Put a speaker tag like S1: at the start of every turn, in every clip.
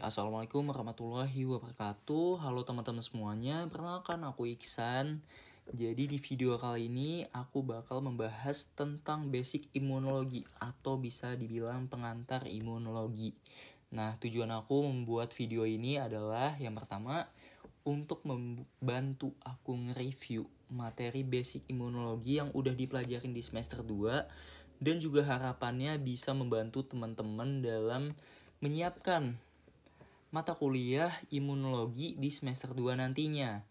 S1: Assalamualaikum warahmatullahi wabarakatuh. Halo teman-teman semuanya, perkenalkan aku Iksan. Jadi di video kali ini aku bakal membahas tentang basic imunologi atau bisa dibilang pengantar imunologi. Nah, tujuan aku membuat video ini adalah yang pertama untuk membantu aku nge-review materi basic imunologi yang udah dipelajarin di semester 2 dan juga harapannya bisa membantu teman-teman dalam menyiapkan mata kuliah imunologi di semester 2 nantinya.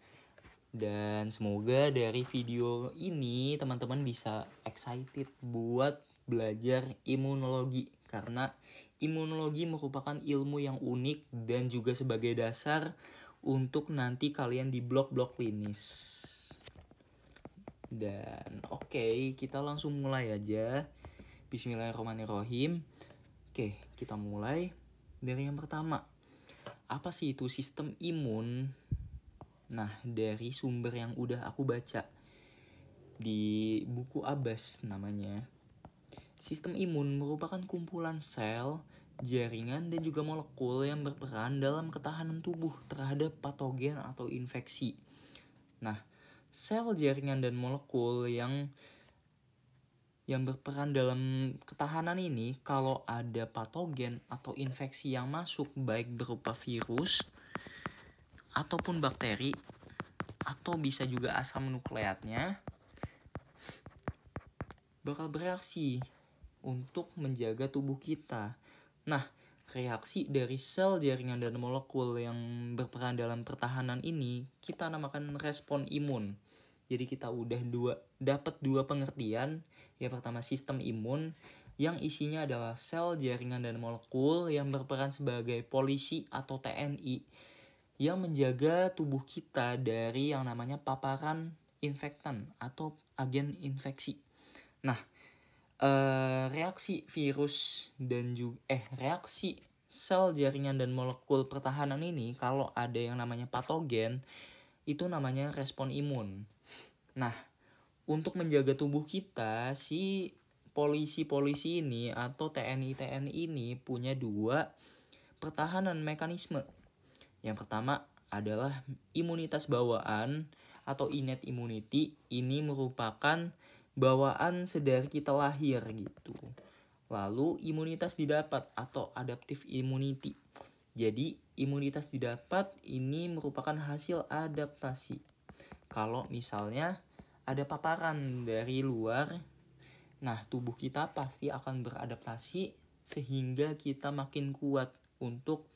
S1: Dan semoga dari video ini teman-teman bisa excited buat belajar imunologi, karena imunologi merupakan ilmu yang unik dan juga sebagai dasar untuk nanti kalian di blok-blok klinis. Dan kita langsung mulai aja. Bismillahirrahmanirrahim. Kita mulai dari yang pertama. Apa sih itu sistem imun? Nah, dari sumber yang udah aku baca di buku Abbas namanya. Sistem imun merupakan kumpulan sel, jaringan, dan juga molekul yang berperan dalam ketahanan tubuh terhadap patogen atau infeksi. Nah, sel, jaringan, dan molekul yang berperan dalam ketahanan ini, kalau ada patogen atau infeksi yang masuk, baik berupa virus ataupun bakteri, atau bisa juga asam nukleatnya, bakal bereaksi untuk menjaga tubuh kita. Nah, reaksi dari sel, jaringan, dan molekul yang berperan dalam pertahanan ini kita namakan respon imun. Jadi kita udah dapat dua pengertian. Yang pertama sistem imun yang isinya adalah sel, jaringan, dan molekul yang berperan sebagai polisi atau TNI yang menjaga tubuh kita dari yang namanya paparan infektan atau agen infeksi. Nah, reaksi virus dan juga reaksi sel, jaringan, dan molekul pertahanan ini kalau ada yang namanya patogen itu namanya respon imun. Nah, untuk menjaga tubuh kita, si polisi-polisi ini atau TNI ini punya dua pertahanan mekanisme. Yang pertama adalah imunitas bawaan atau innate immunity. Ini merupakan bawaan sedari kita lahir gitu. Lalu imunitas didapat atau adaptive immunity. Jadi imunitas didapat ini merupakan hasil adaptasi. Kalau misalnya ada paparan dari luar, nah tubuh kita pasti akan beradaptasi sehingga kita makin kuat untuk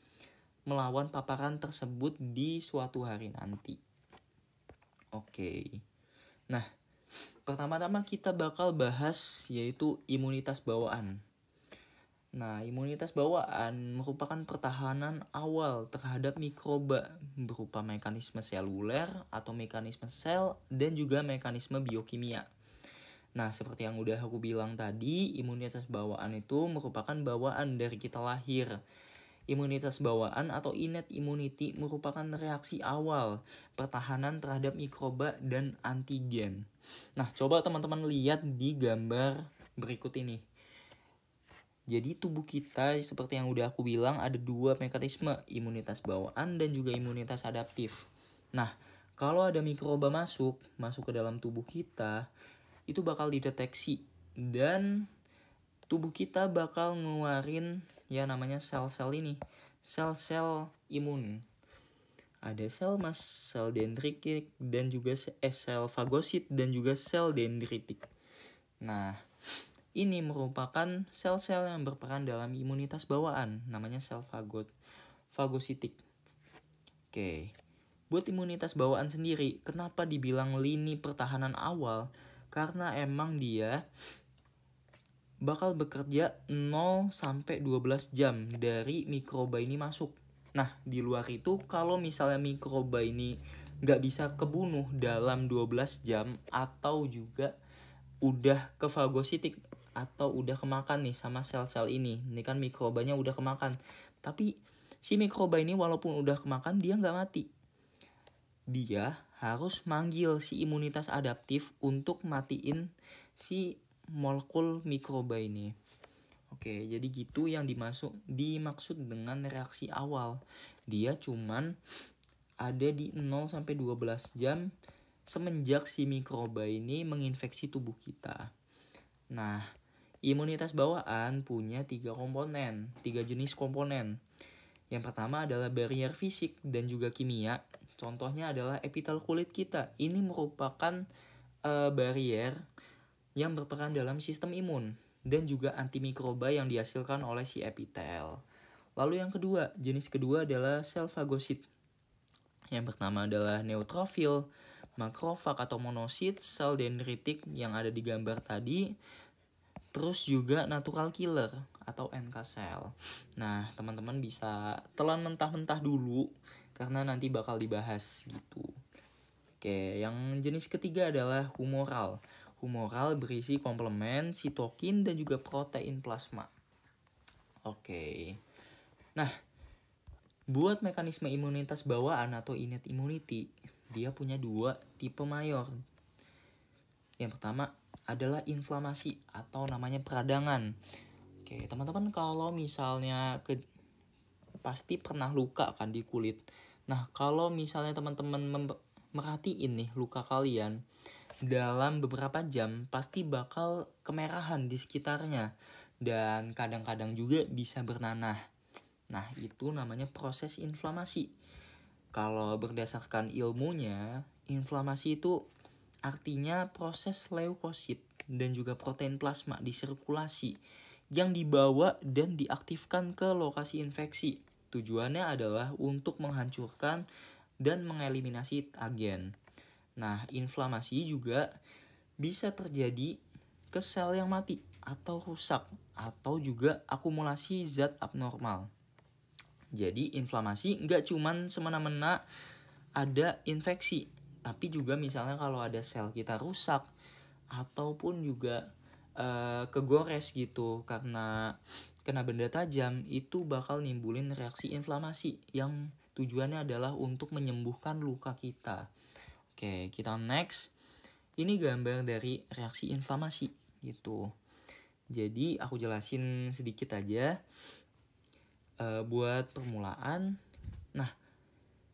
S1: melawan paparan tersebut di suatu hari nanti. Nah, pertama-tama kita bakal bahas yaitu imunitas bawaan. Nah, imunitas bawaan merupakan pertahanan awal terhadap mikroba berupa mekanisme seluler atau mekanisme sel dan juga mekanisme biokimia. Nah, seperti yang udah aku bilang tadi, imunitas bawaan itu merupakan bawaan dari kita lahir. Imunitas bawaan atau innate immunity merupakan reaksi awal pertahanan terhadap mikroba dan antigen. Nah, coba teman-teman lihat di gambar berikut ini. Jadi tubuh kita seperti yang udah aku bilang ada dua mekanisme, imunitas bawaan dan juga imunitas adaptif. Nah, kalau ada mikroba masuk ke dalam tubuh kita, itu bakal dideteksi dan tubuh kita bakal ngeluarin ya namanya sel-sel ini, sel-sel imun. Ada sel mast, sel dendritik, dan juga sel fagosit dan juga sel dendritik. Nah, ini merupakan sel-sel yang berperan dalam imunitas bawaan, namanya sel fagositik. Buat imunitas bawaan sendiri, kenapa dibilang lini pertahanan awal? Karena emang dia bakal bekerja 0-12 jam dari mikroba ini masuk. Nah, di luar itu kalau misalnya mikroba ini gak bisa kebunuh dalam 12 jam atau juga udah ke fagositik atau udah kemakan nih sama sel-sel ini. Ini kan mikrobanya udah kemakan. Tapi si mikroba ini walaupun udah kemakan dia gak mati. Dia harus manggil si imunitas adaptif untuk matiin si molekul mikroba ini. Oke, jadi gitu yang dimaksud dengan reaksi awal. Dia cuman ada di 0 sampai 12 jam semenjak si mikroba ini menginfeksi tubuh kita. Nah, imunitas bawaan punya 3 jenis komponen. Yang pertama adalah barrier fisik dan juga kimia. Contohnya adalah epitel kulit kita. Ini merupakan barrier yang berperan dalam sistem imun dan juga antimikroba yang dihasilkan oleh si epitel. Lalu yang kedua, jenis kedua adalah sel fagosit. Yang pertama adalah neutrofil, makrofag atau monosit, sel dendritik yang ada di gambar tadi, terus juga natural killer atau NK cell. Nah, teman-teman bisa telan mentah-mentah dulu karena nanti bakal dibahas gitu. Oke, yang jenis ketiga adalah humoral. Humoral berisi komplement, sitokin, dan juga protein plasma. Oke. Nah, buat mekanisme imunitas bawaan atau innate immunity, dia punya 2 tipe mayor. Yang pertama adalah inflamasi atau namanya peradangan. Oke, teman-teman kalau misalnya pasti pernah luka kan di kulit. Nah, kalau misalnya teman-teman merhatiin nih luka kalian, dalam beberapa jam pasti bakal kemerahan di sekitarnya dan kadang-kadang juga bisa bernanah. Nah, itu namanya proses inflamasi. Kalau berdasarkan ilmunya, inflamasi itu artinya proses leukosit dan juga protein plasma di sirkulasi yang dibawa dan diaktifkan ke lokasi infeksi. Tujuannya adalah untuk menghancurkan dan mengeliminasi agen. Nah, inflamasi juga bisa terjadi ke sel yang mati atau rusak atau juga akumulasi zat abnormal. Jadi inflamasi nggak cuman semena-mena ada infeksi, tapi juga misalnya kalau ada sel kita rusak ataupun juga kegores gitu karena kena benda tajam, itu bakal nimbulin reaksi inflamasi yang tujuannya adalah untuk menyembuhkan luka kita. Oke, kita next. Ini gambar dari reaksi inflamasi gitu. Jadi aku jelasin sedikit aja buat permulaan. Nah,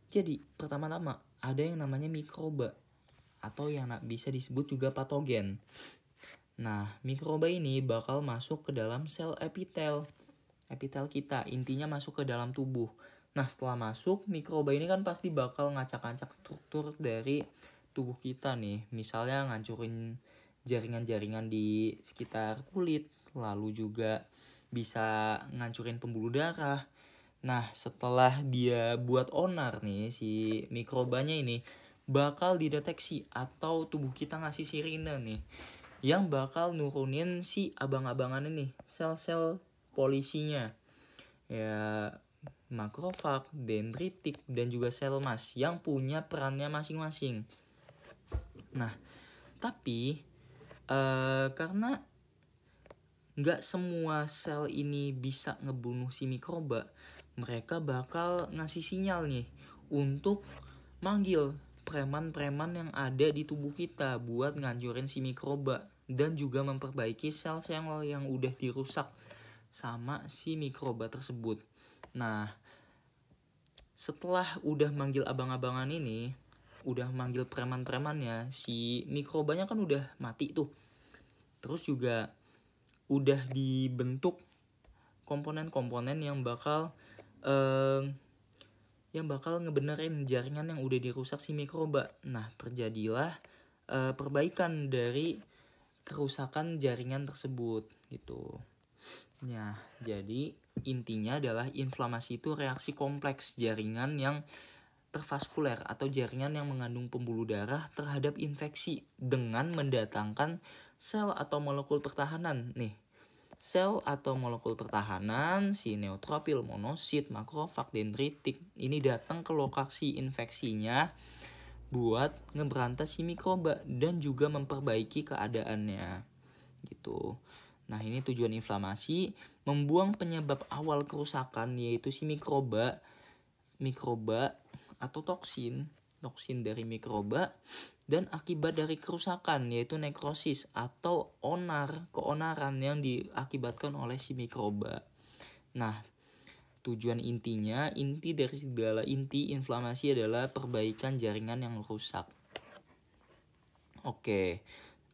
S1: jadi pertama-tama ada yang namanya mikroba atau yang bisa disebut juga patogen. Nah, mikroba ini bakal masuk ke dalam sel epitel kita, intinya masuk ke dalam tubuh. Nah, setelah masuk, mikroba ini kan pasti bakal ngacak-ngacak struktur dari tubuh kita nih. Misalnya ngancurin jaringan-jaringan di sekitar kulit, lalu juga bisa ngancurin pembuluh darah. Nah, setelah dia buat onar nih, si mikrobanya ini bakal dideteksi atau tubuh kita ngasih sirine nih yang bakal nurunin si abang-abangan ini, sel-sel polisinya. Ya, makrofag, dendritik, dan juga sel mas yang punya perannya masing-masing. Nah, tapi karena nggak semua sel ini bisa ngebunuh si mikroba, mereka bakal ngasih sinyal nih untuk manggil preman-preman yang ada di tubuh kita buat ngancurin si mikroba dan juga memperbaiki sel-sel yang udah dirusak sama si mikroba tersebut. Nah, setelah udah manggil abang-abangan ini, udah manggil preman-premannya, si mikrobanya kan udah mati tuh. Terus juga udah dibentuk komponen-komponen yang bakal ngebenerin jaringan yang udah dirusak si mikroba. Nah, terjadilah perbaikan dari kerusakan jaringan tersebut gitu. Nah, jadi intinya adalah inflamasi itu reaksi kompleks jaringan yang tervaskuler atau jaringan yang mengandung pembuluh darah terhadap infeksi dengan mendatangkan sel atau molekul pertahanan nih. Sel atau molekul pertahanan si neutrofil, monosit, makrofag, dendritik ini datang ke lokasi infeksinya buat ngeberantas si mikroba dan juga memperbaiki keadaannya gitu. Nah, ini tujuan inflamasi, membuang penyebab awal kerusakan yaitu si mikroba atau toksin dari mikroba dan akibat dari kerusakan yaitu nekrosis atau keonaran yang diakibatkan oleh si mikroba. Nah, tujuan inti dari segala inti inflamasi adalah perbaikan jaringan yang rusak. Oke,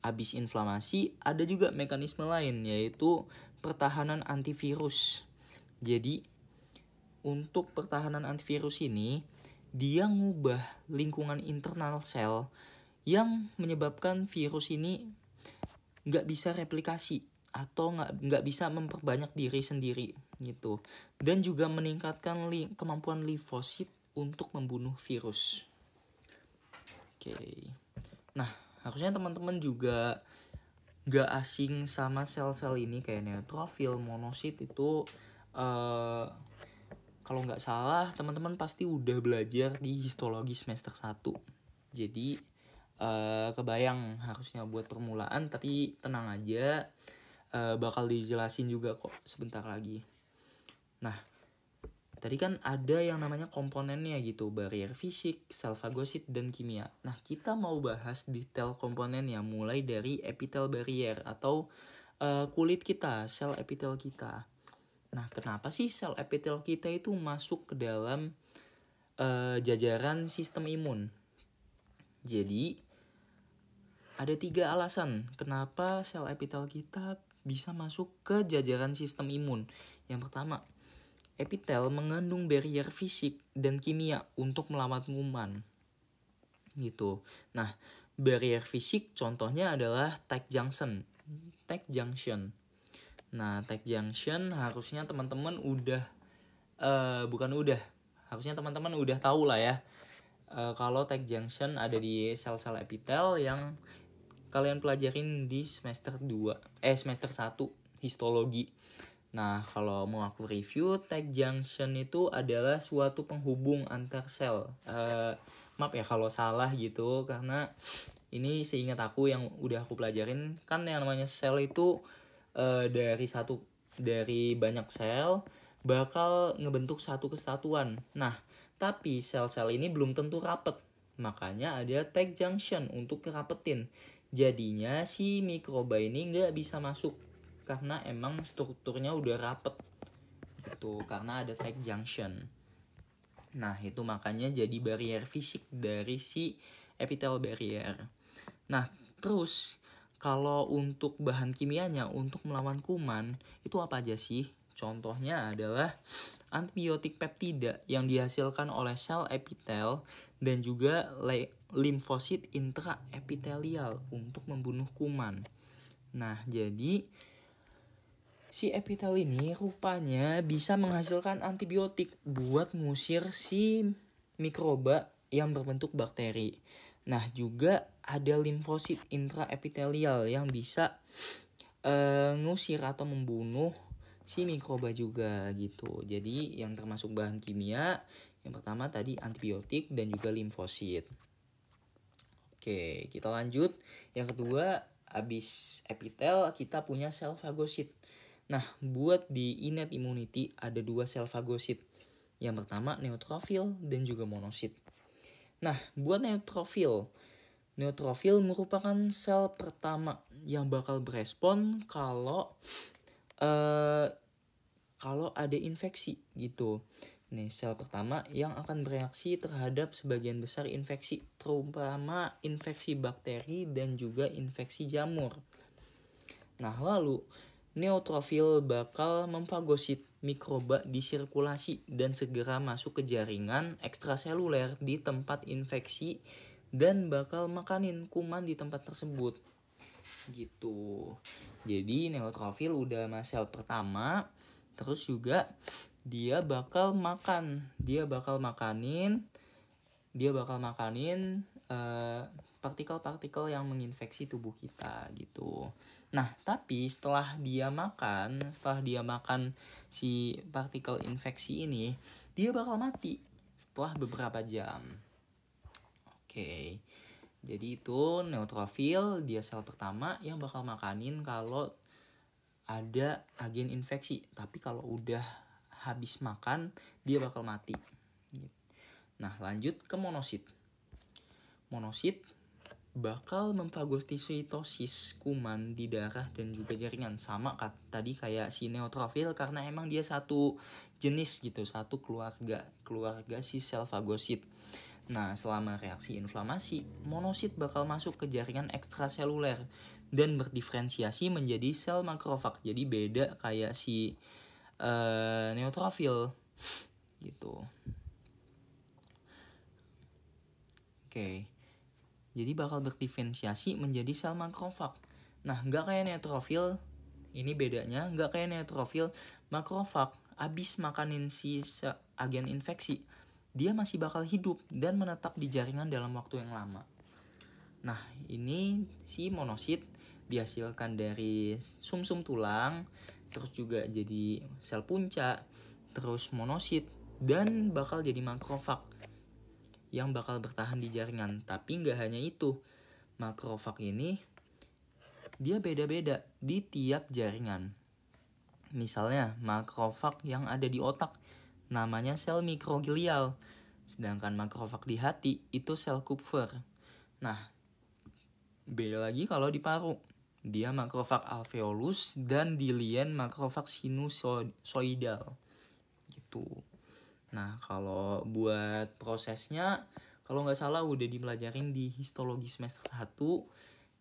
S1: habis inflamasi ada juga mekanisme lain yaitu pertahanan antivirus. Jadi untuk pertahanan antivirus ini dia ngubah lingkungan internal sel yang menyebabkan virus ini nggak bisa replikasi atau nggak bisa memperbanyak diri sendiri gitu, dan juga meningkatkan kemampuan limfosit untuk membunuh virus. Oke, nah harusnya teman-teman juga nggak asing sama sel-sel ini kayak neutrofil, monosit itu kalau nggak salah teman-teman pasti udah belajar di histologi semester 1. Jadi kebayang harusnya buat permulaan, tapi tenang aja, bakal dijelasin juga kok sebentar lagi. Nah, tadi kan ada yang namanya komponennya gitu, barier fisik, sel fagosit, dan kimia. Nah, kita mau bahas detail komponennya mulai dari epitel barrier atau kulit kita, sel epitel kita. Nah, kenapa sih sel epitel kita itu masuk ke dalam jajaran sistem imun? Jadi, ada 3 alasan kenapa sel epitel kita bisa masuk ke jajaran sistem imun. Yang pertama, epitel mengandung barrier fisik dan kimia untuk melawan kuman. Gitu. Nah, barrier fisik contohnya adalah tight junction. Nah, tight junction harusnya teman-teman harusnya teman-teman udah tahu lah ya. Kalau tight junction ada di sel-sel epitel yang kalian pelajarin di semester 1 histologi. Nah, kalau mau aku review, tight junction itu adalah suatu penghubung antar sel. Maaf ya kalau salah gitu, karena ini seingat aku yang udah aku pelajarin, kan yang namanya sel itu dari banyak sel bakal ngebentuk satu kesatuan. Nah, tapi sel-sel ini belum tentu rapet, makanya ada tight junction untuk kerapetin. Jadinya si mikroba ini nggak bisa masuk karena emang strukturnya udah rapet gitu, karena ada tight junction. Nah, itu makanya jadi barrier fisik dari si epitel barrier. Nah, terus kalau untuk bahan kimianya untuk melawan kuman itu apa aja sih? Contohnya adalah antibiotik peptida yang dihasilkan oleh sel epitel dan juga limfosit intraepitelial untuk membunuh kuman. Nah, jadi si epitel ini rupanya bisa menghasilkan antibiotik buat ngusir si mikroba yang berbentuk bakteri. Nah, juga ada limfosit intraepitelial yang bisa ngusir atau membunuh si mikroba juga gitu. Jadi yang termasuk bahan kimia yang pertama tadi antibiotik dan juga limfosit. Oke, kita lanjut. Yang kedua, habis epitel kita punya sel fagosit. Nah, buat di innate immunity ada 2 sel fagosit. Yang pertama neutrofil dan juga monosit. Nah, buat neutrofil merupakan sel pertama yang bakal berespon kalau ada infeksi gitu. Nih, sel pertama yang akan bereaksi terhadap sebagian besar infeksi, terutama infeksi bakteri dan juga infeksi jamur. Nah, lalu neutrofil bakal memfagosit mikroba di sirkulasi dan segera masuk ke jaringan ekstraseluler di tempat infeksi dan bakal makanin kuman di tempat tersebut gitu. Jadi neutrofil udah sel pertama, terus juga dia bakal makanin partikel-partikel yang menginfeksi tubuh kita gitu. Nah, tapi setelah dia makan si partikel infeksi ini, dia bakal mati setelah beberapa jam. Oke. Jadi itu neutrofil, dia sel pertama yang bakal makanin kalau ada agen infeksi. Tapi kalau udah habis makan, dia bakal mati. Nah, lanjut ke monosit. Monosit bakal memfagositosis kuman di darah dan juga jaringan. Sama tadi kayak si neutrofil, karena emang dia satu jenis gitu, satu keluarga si sel fagosit. Nah, selama reaksi inflamasi, monosit bakal masuk ke jaringan ekstraseluler dan berdiferensiasi menjadi sel makrofag. Jadi beda kayak si neutrofil gitu. Oke. Jadi bakal berdiferensiasi menjadi sel makrofag. Nah, nggak kayak neutrofil, ini bedanya, nggak kayak neutrofil, makrofag abis makanin si agen infeksi, dia masih bakal hidup dan menetap di jaringan dalam waktu yang lama. Nah, ini si monosit dihasilkan dari sumsum tulang, terus juga jadi sel punca, terus monosit, dan bakal jadi makrofag yang bakal bertahan di jaringan. Tapi nggak hanya itu, makrofag ini dia beda-beda di tiap jaringan. Misalnya makrofag yang ada di otak namanya sel mikroglial, sedangkan makrofag di hati itu sel Kupffer. Nah, beda lagi kalau di paru, dia makrofag alveolus dan di lien makrofag sinusoidal gitu. Nah, kalau buat prosesnya, kalau nggak salah udah dipelajarin di histologi semester 1,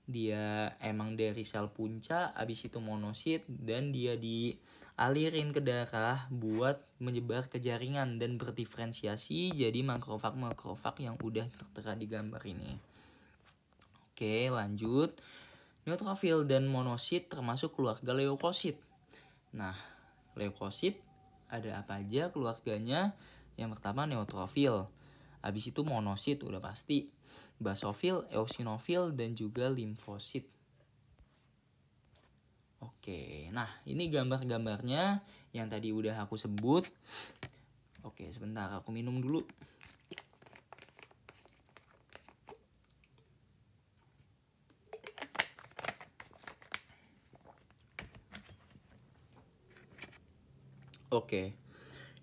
S1: dia emang dari sel punca, abis itu monosit, dan dia dialirin ke darah buat menyebar ke jaringan dan berdiferensiasi jadi makrofag yang udah tertera di gambar ini. Oke, lanjut. Neutrofil dan monosit termasuk keluarga leukosit. Nah, leukosit ada apa aja keluarganya? Yang pertama neutrofil, habis itu monosit udah pasti, basofil, eosinofil, dan juga limfosit. Oke, nah ini gambar-gambarnya yang tadi udah aku sebut. Oke, sebentar aku minum dulu. Oke,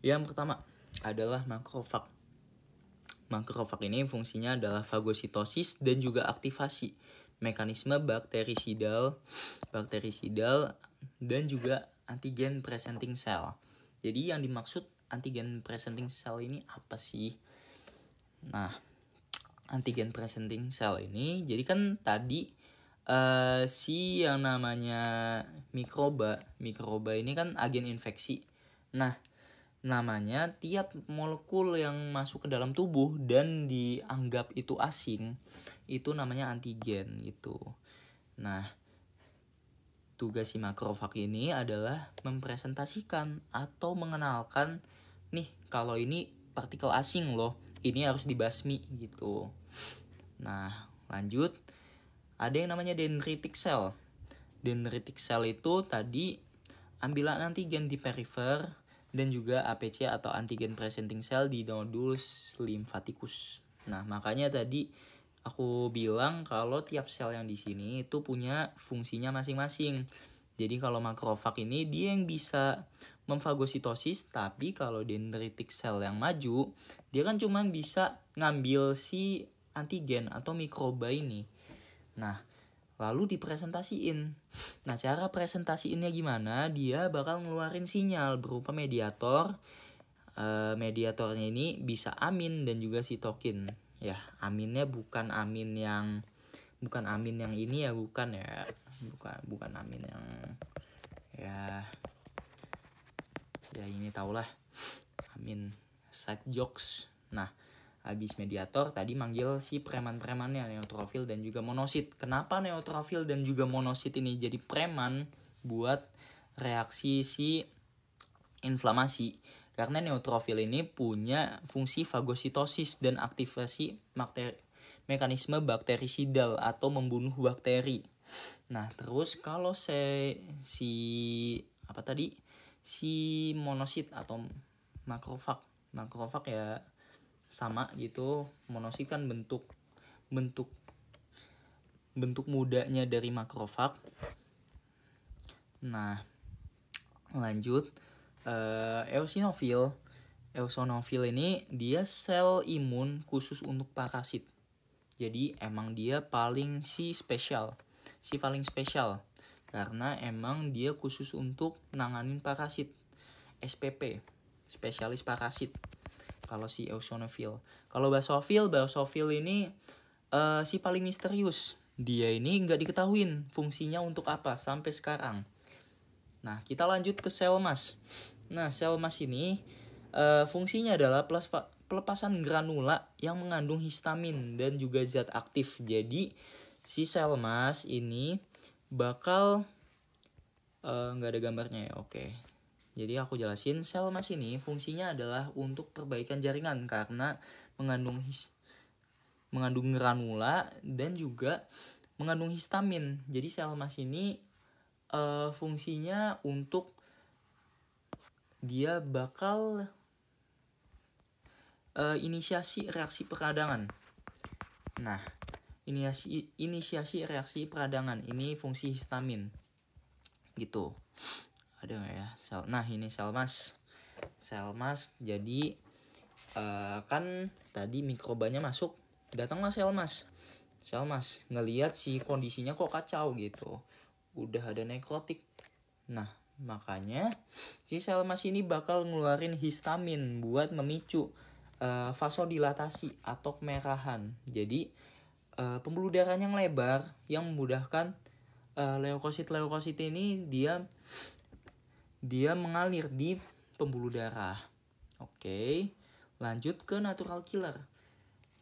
S1: yang pertama adalah makrofag. Makrofag ini fungsinya adalah fagositosis dan juga aktivasi mekanisme bakterisidal dan juga antigen presenting cell. Jadi yang dimaksud antigen presenting cell ini apa sih? Nah, antigen presenting cell ini, jadi kan tadi si yang namanya mikroba ini kan agen infeksi. Nah, namanya tiap molekul yang masuk ke dalam tubuh dan dianggap itu asing, itu namanya antigen gitu. Nah, tugas si makrofag ini adalah mempresentasikan atau mengenalkan, nih kalau ini partikel asing loh, ini harus dibasmi gitu. Nah, lanjut, ada yang namanya dendritic cell. Dendritic cell itu tadi ambilan antigen di perifer dan juga APC atau antigen presenting cell di nodus limfatikus. Nah, makanya tadi aku bilang kalau tiap sel yang di sini itu punya fungsinya masing-masing. Jadi kalau makrofag ini dia yang bisa memfagositosis, tapi kalau dendritic cell yang maju, dia kan cuma bisa ngambil si antigen atau mikroba ini. Nah, lalu dipresentasiin. Nah, cara presentasiinnya gimana? Dia bakal ngeluarin sinyal berupa mediator. Mediatornya ini bisa amin dan juga sitokin. Ya, aminnya bukan amin yang ini ya, bukan ya. Bukan amin yang ya ini tahulah. Amin side jokes. Nah, habis mediator tadi manggil si preman-premannya, neutrofil dan juga monosit. Kenapa neutrofil dan juga monosit ini jadi preman buat reaksi si inflamasi? Karena neutrofil ini punya fungsi fagositosis dan aktivasi mekanisme bakterisidal atau membunuh bakteri. Nah, terus kalau si monosit atau makrofag ya sama gitu. Monosit kan bentuk mudanya dari makrofag. Nah, lanjut, eosinofil ini dia sel imun khusus untuk parasit. Jadi emang dia paling paling spesial karena emang dia khusus untuk nanganin parasit, SPP, spesialis parasit. Kalau si eosinophil, kalau basophil ini si paling misterius. Dia ini nggak diketahuin fungsinya untuk apa sampai sekarang. Nah, kita lanjut ke sel mas. Nah, sel mas ini fungsinya adalah pelepasan granula yang mengandung histamin dan juga zat aktif. Jadi, si sel mas ini bakal nggak ada gambarnya ya, oke. Jadi aku jelasin, sel mas ini fungsinya adalah untuk perbaikan jaringan karena mengandung granula dan juga mengandung histamin. Jadi sel mas ini fungsinya untuk dia bakal inisiasi reaksi peradangan. Nah, inisiasi reaksi peradangan ini fungsi histamin. Gitu. Ada nggak ya sel? Nah, ini sel mas. Jadi kan tadi mikrobanya masuk, datanglah sel mas ngelihat si kondisinya kok kacau gitu, udah ada nekrotik. Nah, makanya si sel mas ini bakal ngeluarin histamin buat memicu vasodilatasi atau kemerahan. Jadi pembuluh darah yang lebar yang memudahkan leukosit ini dia mengalir di pembuluh darah. Oke, lanjut ke natural killer.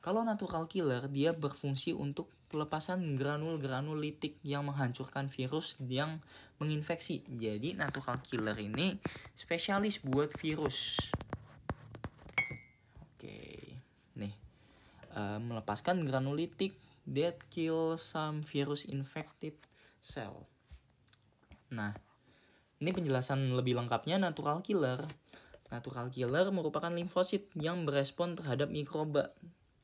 S1: Kalau natural killer dia berfungsi untuk pelepasan granul litik yang menghancurkan virus yang menginfeksi. Jadi natural killer ini spesialis buat virus. Oke, nih melepaskan granulitik that kill some virus infected cell. Nah, ini penjelasan lebih lengkapnya natural killer. Natural killer merupakan limfosit yang berespon terhadap mikroba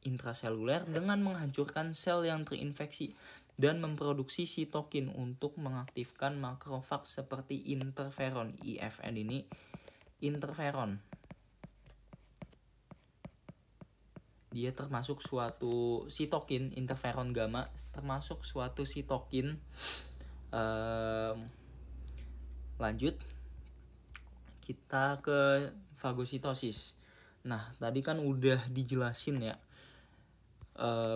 S1: intraseluler dengan menghancurkan sel yang terinfeksi dan memproduksi sitokin untuk mengaktifkan makrofag seperti interferon. IFN ini interferon. Dia termasuk suatu sitokin, interferon gamma termasuk suatu sitokin. Lanjut kita ke fagositosis. Nah, tadi kan udah dijelasin ya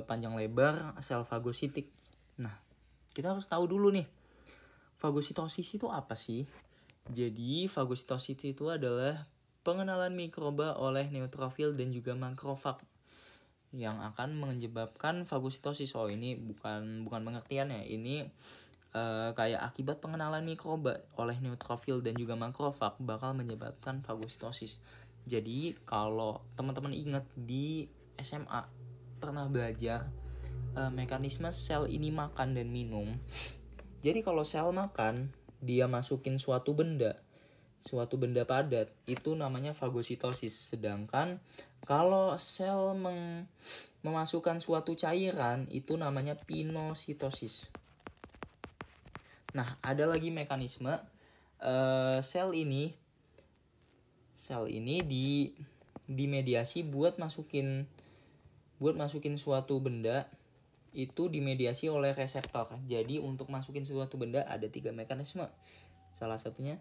S1: panjang lebar sel fagositik. Nah, kita harus tahu dulu nih, fagositosis itu apa sih? Jadi fagositosis itu adalah pengenalan mikroba oleh neutrofil dan juga makrofag yang akan menyebabkan fagositosis. Oh, ini bukan pengertiannya. Ini kayak akibat pengenalan mikroba oleh neutrofil dan juga makrofag bakal menyebabkan fagositosis. Jadi kalau teman-teman ingat di SMA pernah belajar mekanisme sel ini makan dan minum. Jadi kalau sel makan, dia masukin suatu benda padat, itu namanya fagositosis. Sedangkan kalau sel memasukkan suatu cairan, itu namanya pinositosis. Nah, ada lagi mekanisme sel ini dimediasi buat masukin suatu benda, itu dimediasi oleh reseptor. Jadi untuk masukin suatu benda ada 3 mekanisme. Salah satunya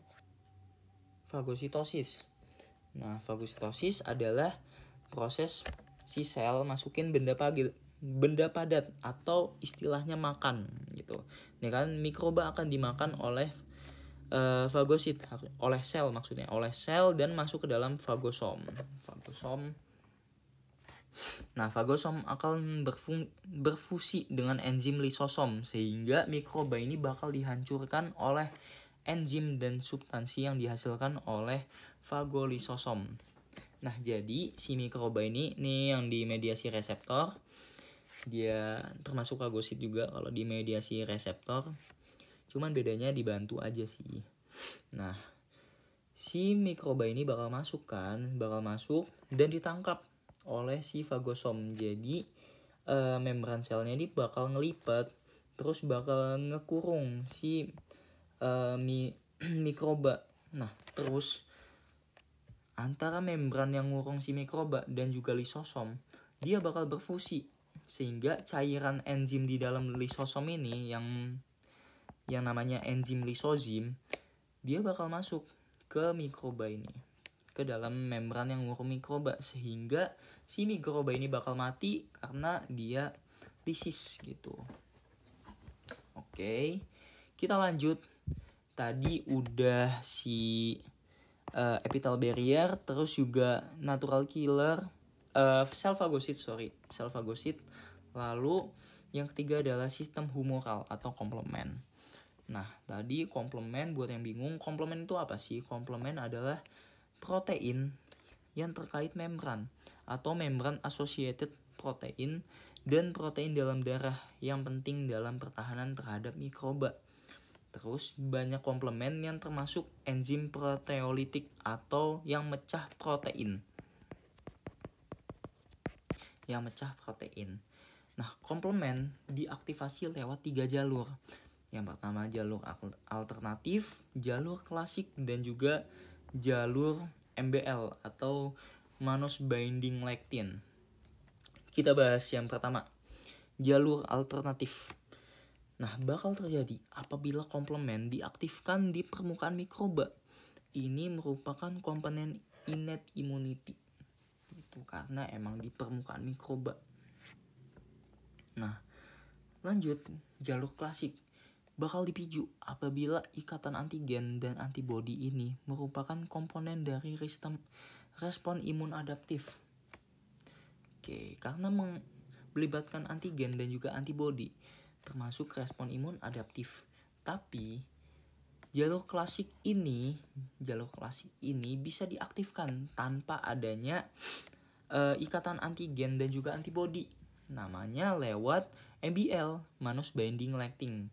S1: fagositosis. Nah, fagositosis adalah proses si sel masukin benda padat atau istilahnya makan gitu. Ini kan mikroba akan dimakan oleh fagosit, oleh sel dan masuk ke dalam fagosom. Nah, fagosom akan berfusi dengan enzim lisosom sehingga mikroba ini bakal dihancurkan oleh enzim dan substansi yang dihasilkan oleh fagolisosom. Nah, jadi si mikroba ini yang dimediasi reseptor, dia termasuk fagosit juga kalau dimediasi reseptor. Cuman bedanya dibantu aja sih. Nah, si mikroba ini bakal masuk dan ditangkap oleh si fagosom. Jadi membran selnya ini bakal ngelipat, terus bakal ngekurung si mikroba. Nah, terus antara membran yang ngurung si mikroba dan juga lisosom, dia bakal berfusi sehingga cairan enzim di dalam lisosom ini yang namanya enzim lisozim, dia bakal masuk ke mikroba ini, ke dalam membran yang mengurung mikroba, sehingga si mikroba ini bakal mati karena dia lisis gitu. Oke, kita lanjut. Tadi udah si epitel barrier, terus juga natural killer, sel fagosit. Lalu yang ketiga adalah sistem humoral atau komplement. Nah, tadi komplement, buat yang bingung, komplement itu apa sih? Komplement adalah protein yang terkait membran atau membran associated protein dan protein dalam darah yang penting dalam pertahanan terhadap mikroba. Terus banyak komplement yang termasuk enzim proteolitik atau yang mecah protein. Nah, komplement diaktifasi lewat 3 jalur. Yang pertama jalur alternatif, jalur klasik, dan juga jalur MBL atau mannose binding lectin. Kita bahas yang pertama, jalur alternatif. Nah, bakal terjadi apabila komplement diaktifkan di permukaan mikroba. Ini merupakan komponen innate immunity. Itu karena emang di permukaan mikroba. Nah, lanjut, jalur klasik bakal dipicu apabila ikatan antigen dan antibodi ini merupakan komponen dari respon imun adaptif. Oke, karena melibatkan antigen dan juga antibodi, termasuk respon imun adaptif. Tapi jalur klasik ini bisa diaktifkan tanpa adanya ikatan antigen dan juga antibodi. Namanya lewat MBL, mannose binding lectin.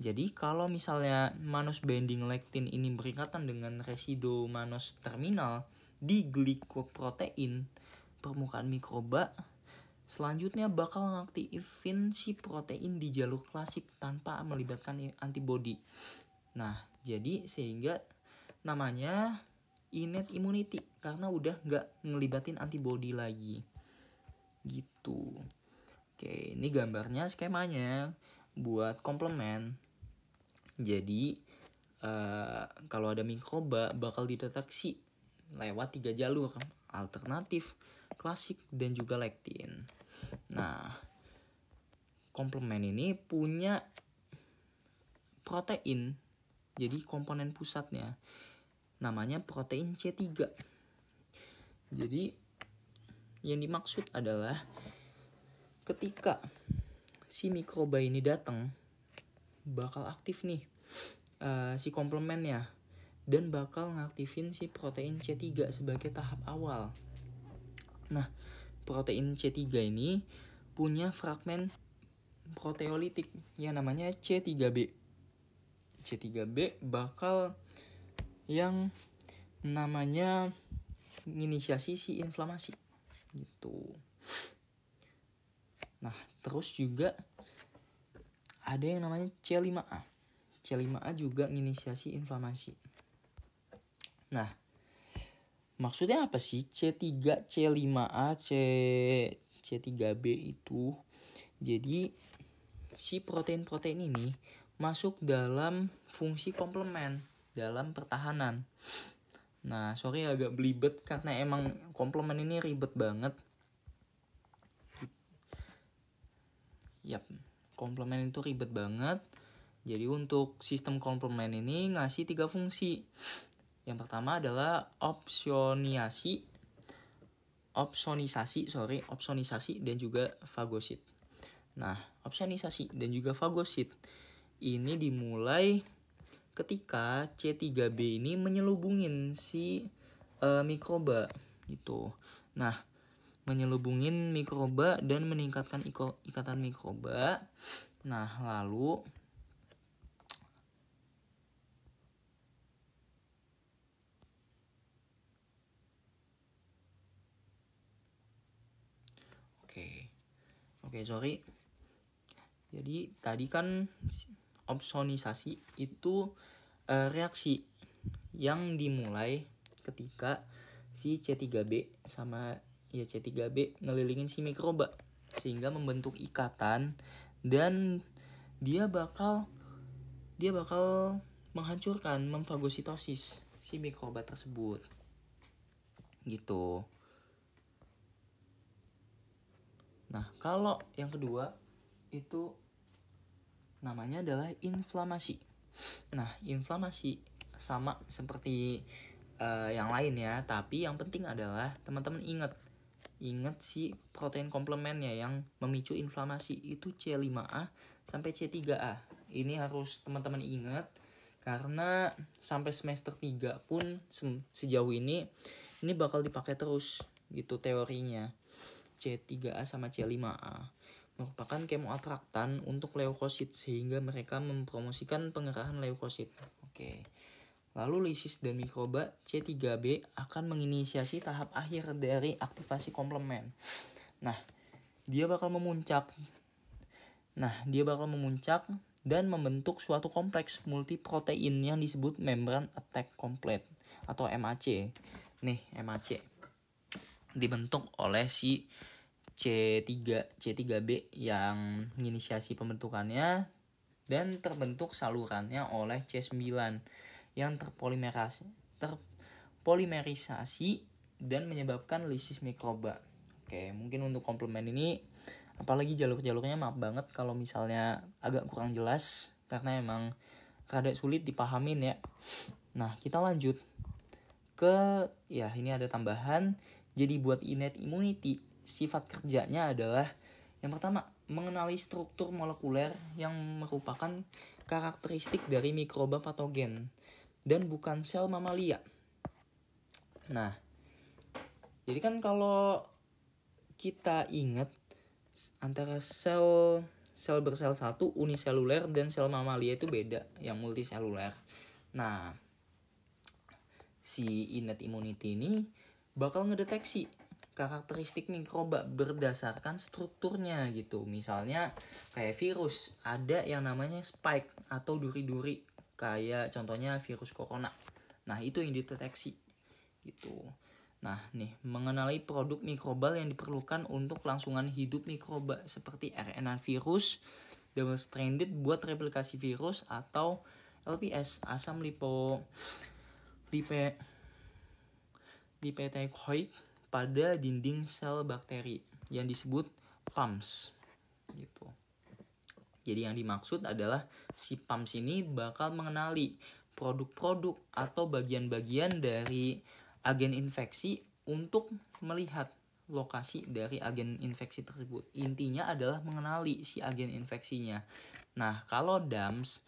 S1: Jadi kalau misalnya mannose binding lectin ini berikatan dengan residu mannose terminal di glikoprotein permukaan mikroba, selanjutnya bakal ngaktifin si protein di jalur klasik tanpa melibatkan antibodi. Nah, jadi sehingga namanya innate immunity karena udah nggak ngelibatin antibodi lagi. Gitu. Oke, ini gambarnya, skemanya buat komplement. Jadi kalau ada mikroba bakal dideteksi lewat 3 jalur, alternatif, klasik, dan juga lektin. Nah, komplement ini punya protein, jadi komponen pusatnya namanya protein C3. Jadi yang dimaksud adalah ketika si mikroba ini datang, bakal aktif nih si komplemennya dan bakal ngaktifin si protein C3 sebagai tahap awal. Nah, protein C3 ini punya fragmen proteolitik yang namanya C3b. C3b bakal yang namanya inisiasi si inflamasi gitu. Nah, terus juga ada yang namanya C5a. C5a juga inisiasi inflamasi. Nah, maksudnya apa sih C3, C5a, C3b itu? Jadi si protein-protein ini masuk dalam fungsi komplement dalam pertahanan. Nah, sorry agak belibet karena emang komplement ini ribet banget. Yap, komplement itu ribet banget. Jadi untuk sistem komplement ini ngasih 3 fungsi. Yang pertama adalah opsonisasi dan juga fagosit. Nah, opsonisasi dan juga fagosit ini dimulai ketika C3b ini menyelubungin si mikroba gitu. Nah, menyelubungin mikroba dan meningkatkan ikatan mikroba. Nah, lalu Oke, sorry. Jadi tadi kan opsonisasi itu reaksi yang dimulai ketika si C3b sama C3b ngelilingin si mikroba sehingga membentuk ikatan dan dia bakal menghancurkan, memfagositosis si mikroba tersebut. Gitu. Nah, kalau yang kedua itu namanya adalah inflamasi. Nah, inflamasi sama seperti yang lain ya, tapi yang penting adalah teman-teman ingat si protein komplemennya yang memicu inflamasi itu C5A sampai C3A. Ini harus teman-teman ingat karena sampai semester 3 pun sejauh ini bakal dipakai terus gitu teorinya. C3A sama C5A merupakan kemoatraktan untuk leukosit sehingga mereka mempromosikan pengerahan leukosit. Oke. Lalu lisis dan mikroba C3B akan menginisiasi tahap akhir dari aktivasi komplement. Nah, dia bakal memuncak dan membentuk suatu kompleks multiprotein yang disebut membran attack complex atau MAC. Nih, MAC dibentuk oleh si C3B yang menginisiasi pembentukannya dan terbentuk salurannya oleh C9 yang terpolimerisasi dan menyebabkan lisis mikroba. Oke, mungkin untuk komplement ini apalagi jalur-jalurnya maaf banget kalau misalnya agak kurang jelas karena emang rada sulit dipahamin ya. Nah, kita lanjut ke ini ada tambahan. Jadi buat innate immunity sifat kerjanya adalah yang pertama mengenali struktur molekuler yang merupakan karakteristik dari mikroba patogen dan bukan sel mamalia. Nah, jadi kan kalau kita ingat antara sel bersel satu uniseluler dan sel mamalia itu beda, yang multiseluler. Nah, si innate immunity ini bakal ngedeteksi karakteristik mikroba berdasarkan strukturnya gitu. Misalnya kayak virus, ada yang namanya spike atau duri-duri, kayak contohnya virus corona. Nah, itu yang dideteksi gitu. Nah, nih mengenali produk mikrobal yang diperlukan untuk kelangsungan hidup mikroba seperti RNA virus, double stranded buat replikasi virus, atau LPS asam lipetikoid pada dinding sel bakteri yang disebut PAMS gitu. Jadi yang dimaksud adalah si PAMS ini bakal mengenali produk-produk atau bagian-bagian dari agen infeksi untuk melihat lokasi dari agen infeksi tersebut. Intinya adalah mengenali si agen infeksinya. Nah, kalau DAMS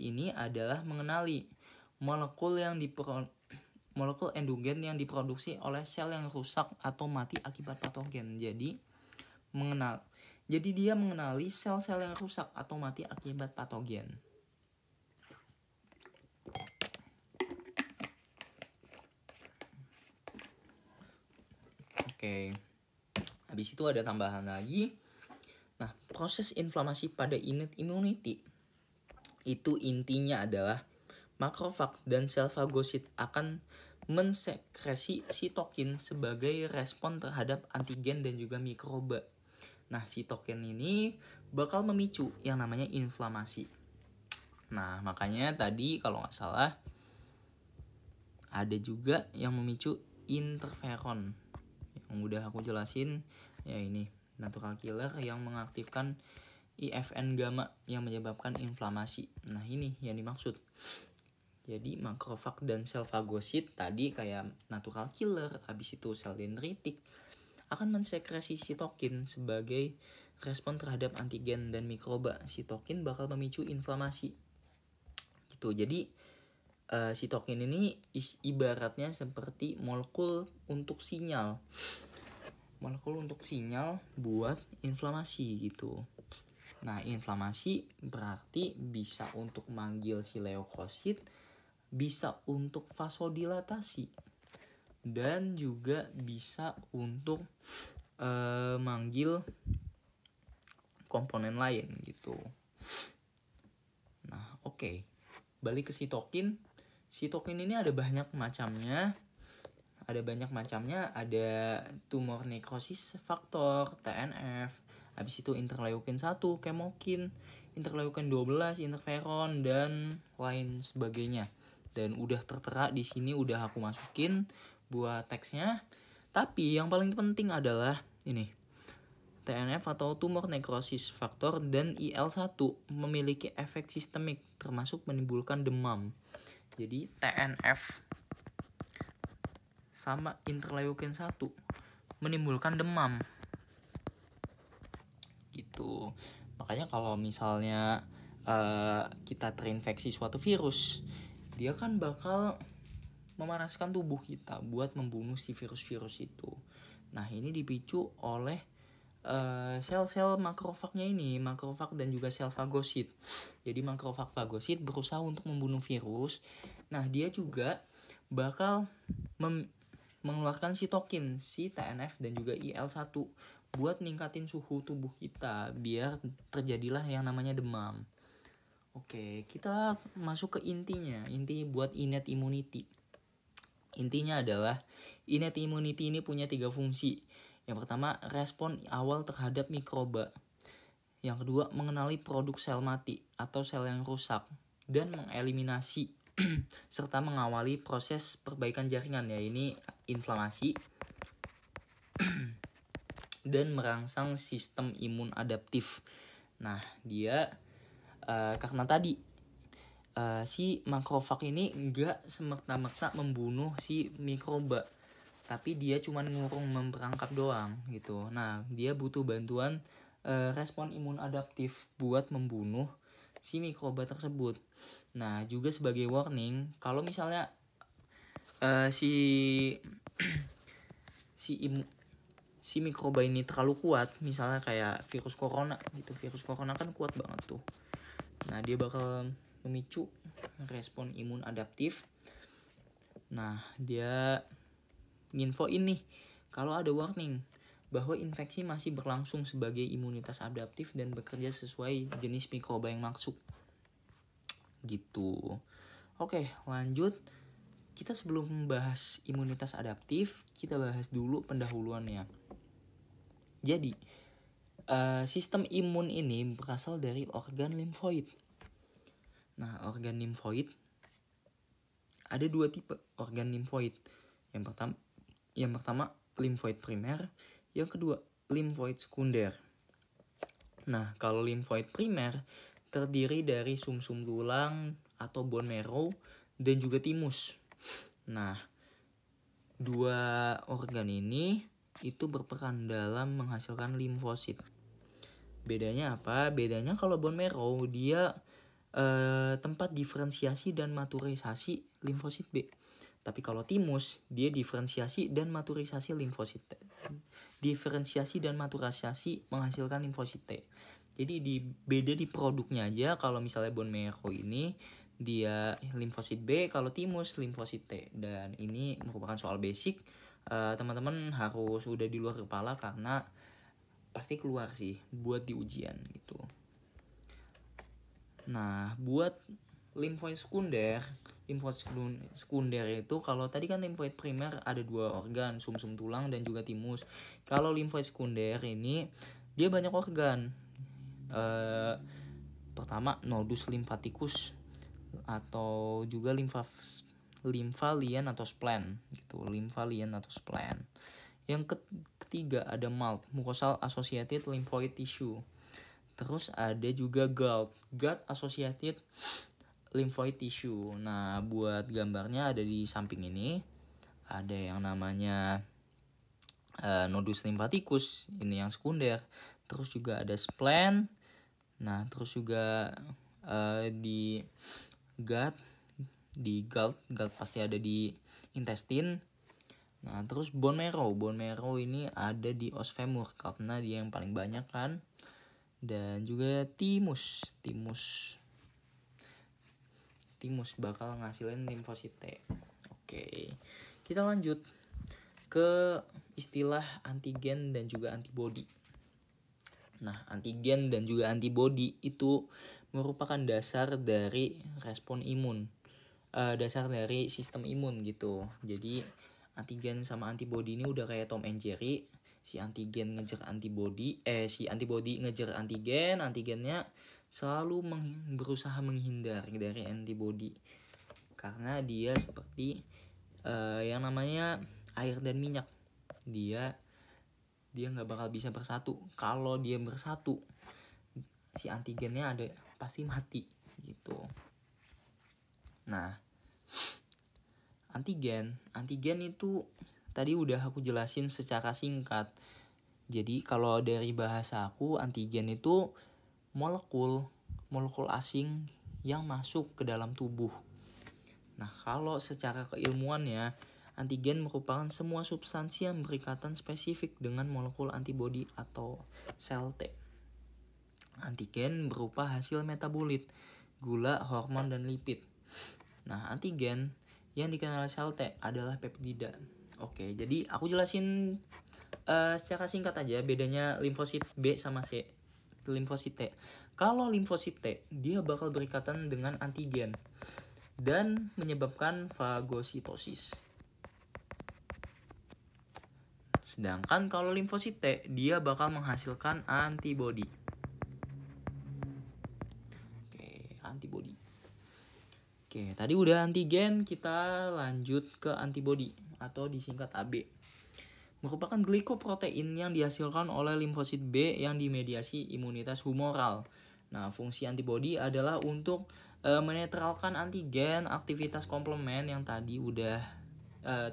S1: ini adalah mengenali molekul endogen yang diproduksi oleh sel yang rusak atau mati akibat patogen. Jadi dia mengenali sel-sel yang rusak atau mati akibat patogen. Oke. Habis itu ada tambahan lagi. Nah, proses inflamasi pada innate immunity itu intinya adalah makrofag dan sel fagosit akan mensekresi sitokin sebagai respon terhadap antigen dan juga mikroba. Nah, sitokin ini bakal memicu yang namanya inflamasi. Nah, makanya tadi kalau nggak salah ada juga yang memicu interferon. Yang udah aku jelasin ya, ini natural killer yang mengaktifkan IFN gamma yang menyebabkan inflamasi. Nah, ini yang dimaksud. Jadi makrofag dan sel fagosit tadi kayak natural killer, habis itu sel dendritik akan mensekresi sitokin sebagai respon terhadap antigen dan mikroba. Sitokin bakal memicu inflamasi. Gitu. Jadi sitokin ini ibaratnya seperti molekul untuk sinyal buat inflamasi gitu. Nah, inflamasi berarti bisa untuk manggil si leukosit, bisa untuk vasodilatasi, dan juga bisa untuk manggil komponen lain gitu. Nah, oke. Balik ke sitokin. Sitokin ini ada banyak macamnya. Ada tumor necrosis factor, TNF, Habis itu interleukin 1, kemokin, interleukin 12, interferon dan lain sebagainya. Dan udah tertera di sini, udah aku masukin buat teksnya. Tapi yang paling penting adalah ini. TNF atau tumor necrosis factor dan IL-1 memiliki efek sistemik termasuk menimbulkan demam. Jadi TNF sama interleukin 1 menimbulkan demam. Gitu. Makanya kalau misalnya kita terinfeksi suatu virus, dia kan bakal memanaskan tubuh kita buat membunuh si virus-virus itu. Nah, ini dipicu oleh sel-sel makrofagnya ini, makrofag dan juga sel fagosit. Jadi makrofag fagosit berusaha untuk membunuh virus. Nah, dia juga bakal mengeluarkan sitokin, si TNF dan juga IL-1 buat ningkatin suhu tubuh kita biar terjadilah yang namanya demam. Oke, kita masuk ke intinya. Inti buat innate immunity. Intinya adalah innate immunity ini punya 3 fungsi. Yang pertama, respon awal terhadap mikroba. Yang kedua, mengenali produk sel mati atau sel yang rusak dan mengeliminasi serta mengawali proses perbaikan jaringan, ya ini inflamasi dan merangsang sistem imun adaptif. Nah, dia karena tadi si makrofag ini enggak semerta-merta membunuh si mikroba, tapi dia cuma ngurung memperangkap doang gitu. Nah, dia butuh bantuan respon imun adaptif buat membunuh si mikroba tersebut. Nah, juga sebagai warning, kalau misalnya si mikroba ini terlalu kuat, misalnya kayak virus corona gitu. Virus corona kan kuat banget tuh. Nah, dia bakal memicu respon imun adaptif. Nah, dia nginfo ini kalau ada warning bahwa infeksi masih berlangsung sebagai imunitas adaptif dan bekerja sesuai jenis mikroba yang masuk. Gitu. Oke, lanjut. Kita sebelum membahas imunitas adaptif, kita bahas dulu pendahuluannya. Jadi, sistem imun ini berasal dari organ limfoid. Nah, organ limfoid ada 2 tipe organ limfoid. Yang pertama limfoid primer, yang kedua limfoid sekunder. Nah, kalau limfoid primer terdiri dari sumsum tulang atau bone marrow dan juga timus. Nah, 2 organ ini itu berperan dalam menghasilkan limfosit. Bedanya apa? Bedanya kalau bone marrow dia tempat diferensiasi dan maturisasi limfosit B. Tapi kalau timus, dia diferensiasi dan maturisasi limfosit T. Diferensiasi dan maturisasi menghasilkan limfosit T. Jadi beda di produknya aja. Kalau misalnya bone marrow ini dia limfosit B, kalau timus limfosit T. Dan ini merupakan soal basic. Teman-teman harus udah di luar kepala karena pasti keluar sih buat di ujian gitu. Nah, buat limfoid sekunder itu kalau tadi kan limfoid primer ada 2 organ, sumsum tulang dan juga timus. Kalau limfoid sekunder ini dia banyak organ. Pertama nodus limfaticus atau juga limfa lien atau spleen gitu, limfa lien atau spleen. Yang ketiga ada MALT, mucosal associated lymphoid tissue. Terus ada juga gut associated lymphoid tissue. Nah, buat gambarnya ada di samping ini. Ada yang namanya nodus lymphaticus, ini yang sekunder. Terus juga ada spleen. Nah, terus juga di gut pasti ada di intestine. Nah, terus bone marrow ini ada di os femur karena dia yang paling banyak kan. Dan juga timus bakal ngasilin limfosit T. Oke, kita lanjut ke istilah antigen dan juga antibodi. Nah, antigen dan juga antibodi itu merupakan dasar dari respon imun, dasar dari sistem imun gitu. Jadi antigen sama antibodi ini udah kayak Tom and Jerry. Si antigen ngejar antibody, si antibody ngejar antigen, antigennya selalu berusaha menghindar dari antibody karena dia seperti yang namanya air dan minyak, dia nggak bakal bisa bersatu. Kalau dia bersatu, si antigennya ada pasti mati gitu. Nah, antigen itu tadi udah aku jelasin secara singkat. Jadi kalau dari bahasa aku, antigen itu molekul asing yang masuk ke dalam tubuh. Nah, kalau secara keilmuannya, antigen merupakan semua substansi yang berikatan spesifik dengan molekul antibodi atau sel T. Antigen berupa hasil metabolit, gula, hormon, dan lipid. Nah, antigen yang dikenal sel T adalah peptida. Oke, jadi aku jelasin secara singkat aja bedanya limfosit B sama C. Limfosit T. Kalau limfosit T, dia bakal berikatan dengan antigen dan menyebabkan fagositosis. Sedangkan kalau limfosit T, dia bakal menghasilkan antibodi. Antibodi. Oke, tadi udah antigen, kita lanjut ke antibodi atau disingkat AB. Merupakan glikoprotein yang dihasilkan oleh limfosit B yang dimediasi imunitas humoral. Nah, fungsi antibodi adalah untuk menetralkan antigen, aktivitas komplement yang tadi udah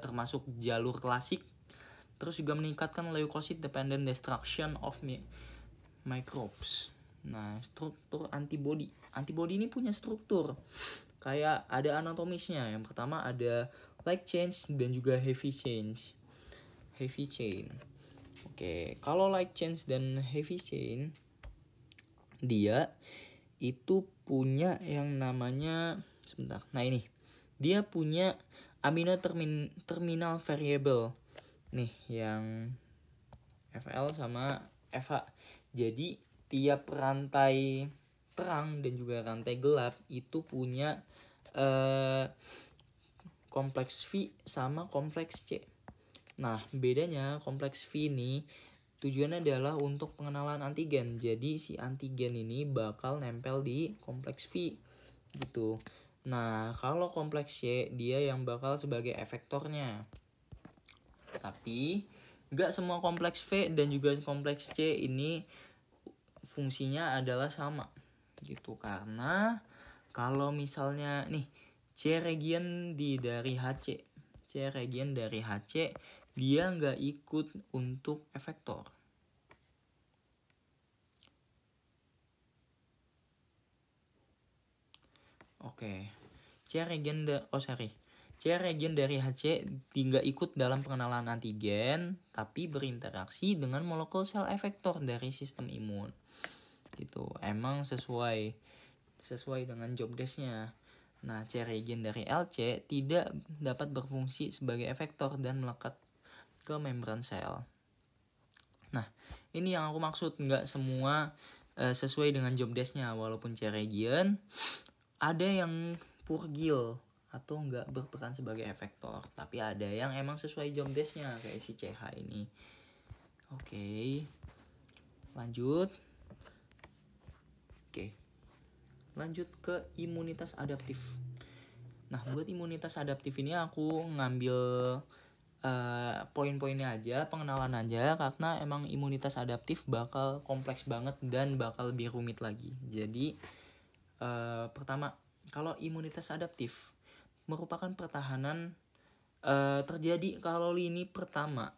S1: termasuk jalur klasik. Terus juga meningkatkan leukocyte dependent destruction of microbes. Nah, struktur antibodi. Antibodi ini punya struktur. Kayak ada anatomisnya. Yang pertama ada light chain dan juga heavy chain. Oke, kalau light chain dan heavy chain, dia itu punya yang namanya Nah, ini. Dia punya amino terminal variable. Nih, yang FL sama FH. Jadi, tiap rantai terang dan juga rantai gelap itu punya kompleks V sama kompleks C. Nah, bedanya kompleks V ini tujuannya adalah untuk pengenalan antigen. Jadi si antigen ini bakal nempel di kompleks V gitu. Nah, kalau kompleks C dia yang bakal sebagai efektornya. Tapi gak semua kompleks V dan juga kompleks C ini fungsinya adalah sama gitu. Karena kalau misalnya nih C region dari HC dia nggak ikut untuk efektor. Oke, C region dari HC nggak ikut dalam pengenalan antigen, tapi berinteraksi dengan molekul sel efektor dari sistem imun. Gitu, emang sesuai dengan job desk-nya. Nah, C region dari LC tidak dapat berfungsi sebagai efektor dan melekat ke membran sel. Nah, ini yang aku maksud, nggak semua sesuai dengan job desk-nya. Walaupun C region ada yang purgil atau nggak berperan sebagai efektor, tapi ada yang emang sesuai job desk-nya kayak si CH ini. Oke, lanjut ke imunitas adaptif. Nah, buat imunitas adaptif ini aku ngambil poin-poinnya aja, pengenalan aja, karena emang imunitas adaptif bakal kompleks banget dan bakal lebih rumit lagi. Jadi pertama, kalau imunitas adaptif merupakan pertahanan terjadi kalau lini pertamanya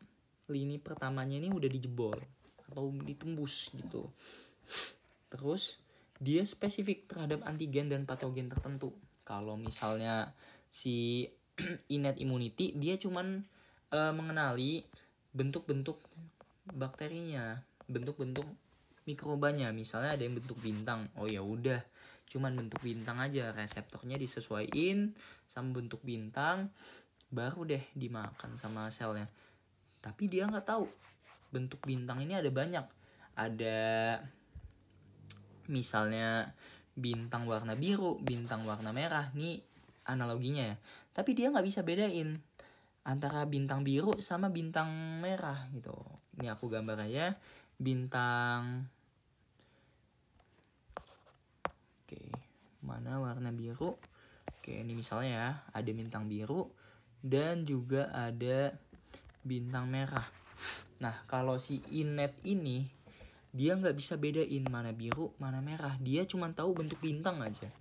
S1: ini udah dijebol atau ditembus gitu. Terus dia spesifik terhadap antigen dan patogen tertentu. Kalau misalnya si innate immunity, dia cuman mengenali bentuk-bentuk bakterinya, bentuk-bentuk mikrobanya. Misalnya ada yang bentuk bintang, oh ya udah, cuman bentuk bintang aja, reseptornya disesuaiin sama bentuk bintang, baru deh dimakan sama selnya. Tapi dia nggak tahu bentuk bintang ini ada banyak. Ada misalnya bintang warna biru, bintang warna merah, nih analoginya ya. Tapi dia nggak bisa bedain antara bintang biru sama bintang merah gitu. Ini aku gambar aja bintang. Oke, mana warna biru? Oke, ini misalnya ya, ada bintang biru dan juga ada bintang merah. Nah, kalau si Inet ini dia nggak bisa bedain mana biru, mana merah. Dia cuma tahu bentuk bintang aja.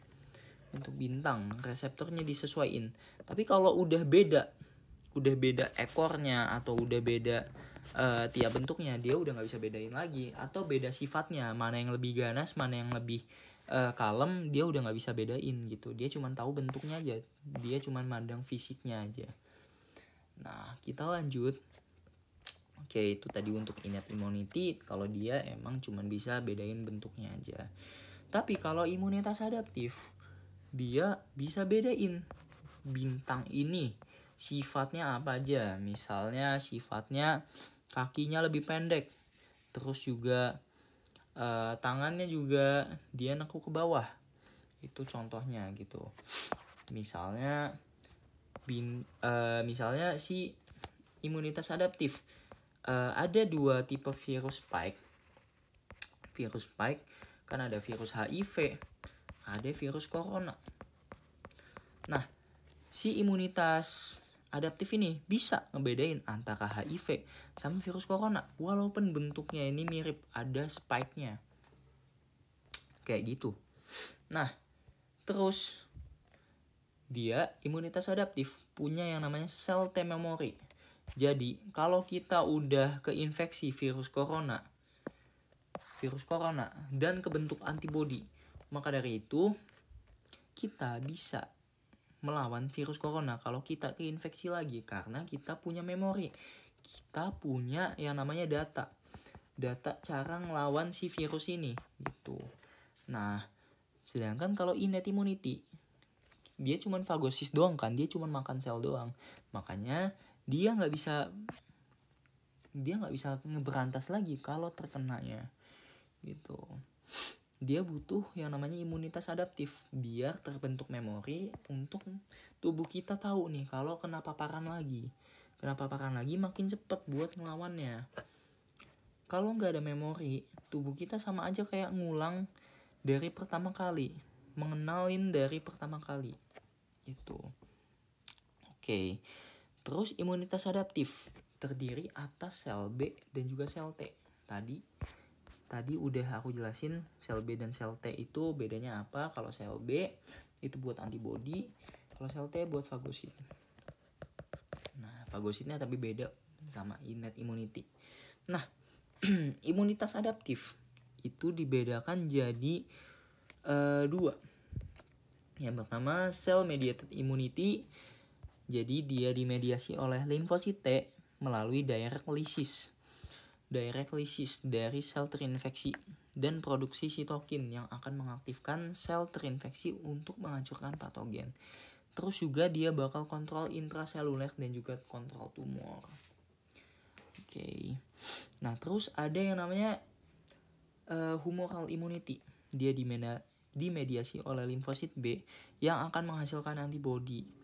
S1: Bentuk bintang, reseptornya disesuaiin. Tapi kalau udah beda ekornya atau udah beda tiap bentuknya, dia udah nggak bisa bedain lagi. Atau beda sifatnya, mana yang lebih ganas, mana yang lebih kalem, dia udah nggak bisa bedain gitu. Dia cuma tahu bentuknya aja. Dia cuma mandang fisiknya aja. Nah, kita lanjut. Oke, itu tadi untuk innate immunity, kalau dia emang cuma bisa bedain bentuknya aja. Tapi kalau imunitas adaptif, dia bisa bedain bintang ini sifatnya apa aja. Misalnya sifatnya kakinya lebih pendek, terus juga tangannya juga dia nekuk ke bawah. Itu contohnya gitu. Misalnya misalnya si imunitas adaptif, ada 2 tipe virus spike. Virus spike kan ada virus HIV, ada virus corona. Nah, si imunitas adaptif ini bisa ngebedain antara HIV sama virus corona walaupun bentuknya ini mirip, ada spike-nya. Kayak gitu. Nah, terus dia imunitas adaptif punya yang namanya cell T memory. Jadi, kalau kita udah keinfeksi virus corona dan kebentuk antibodi, maka dari itu kita bisa melawan virus corona kalau kita keinfeksi lagi karena kita punya memori. Kita punya yang namanya data cara ngelawan si virus ini gitu. Nah, sedangkan kalau innate immunity, dia cuma fagosis doang kan, dia cuma makan sel doang. Makanya dia nggak bisa ngeberantas lagi kalau terkenanya gitu. Dia butuh yang namanya imunitas adaptif biar terbentuk memori untuk tubuh kita tahu nih kalau kena paparan lagi makin cepet buat ngelawannya. Kalau nggak ada memori, tubuh kita sama aja kayak ngulang dari pertama kali, mengenalin dari pertama kali itu. Oke. Terus imunitas adaptif terdiri atas sel B dan juga sel T. Tadi udah aku jelasin sel B dan sel T itu bedanya apa. Kalau sel B itu buat antibodi, kalau sel T buat fagosit. Nah, fagositnya tapi beda sama innate immunity. Nah, imunitas adaptif itu dibedakan jadi 2. Yang pertama cell mediated immunity. Jadi dia dimediasi oleh limfosit T melalui direct lysis dari sel terinfeksi dan produksi sitokin yang akan mengaktifkan sel terinfeksi untuk menghancurkan patogen. Terus juga dia bakal kontrol intraseluler dan juga kontrol tumor. Oke. Nah, terus ada yang namanya humoral immunity. Dia dimediasi oleh limfosit B yang akan menghasilkan antibodi.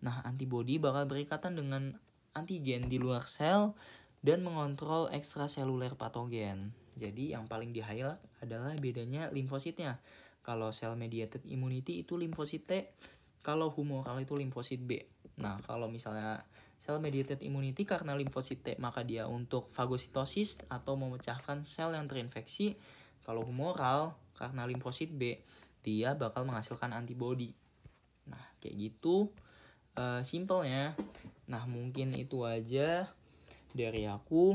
S1: Nah, antibodi bakal berikatan dengan antigen di luar sel dan mengontrol ekstraseluler patogen. Jadi yang paling di-highlight adalah bedanya limfositnya. Kalau cell mediated immunity itu limfosit T, kalau humoral itu limfosit B. Nah, kalau misalnya cell mediated immunity karena limfosit T, maka dia untuk fagositosis atau memecahkan sel yang terinfeksi. Kalau humoral karena limfosit B, dia bakal menghasilkan antibodi. Nah, kayak gitu. Simpelnya. Nah, mungkin itu aja dari aku.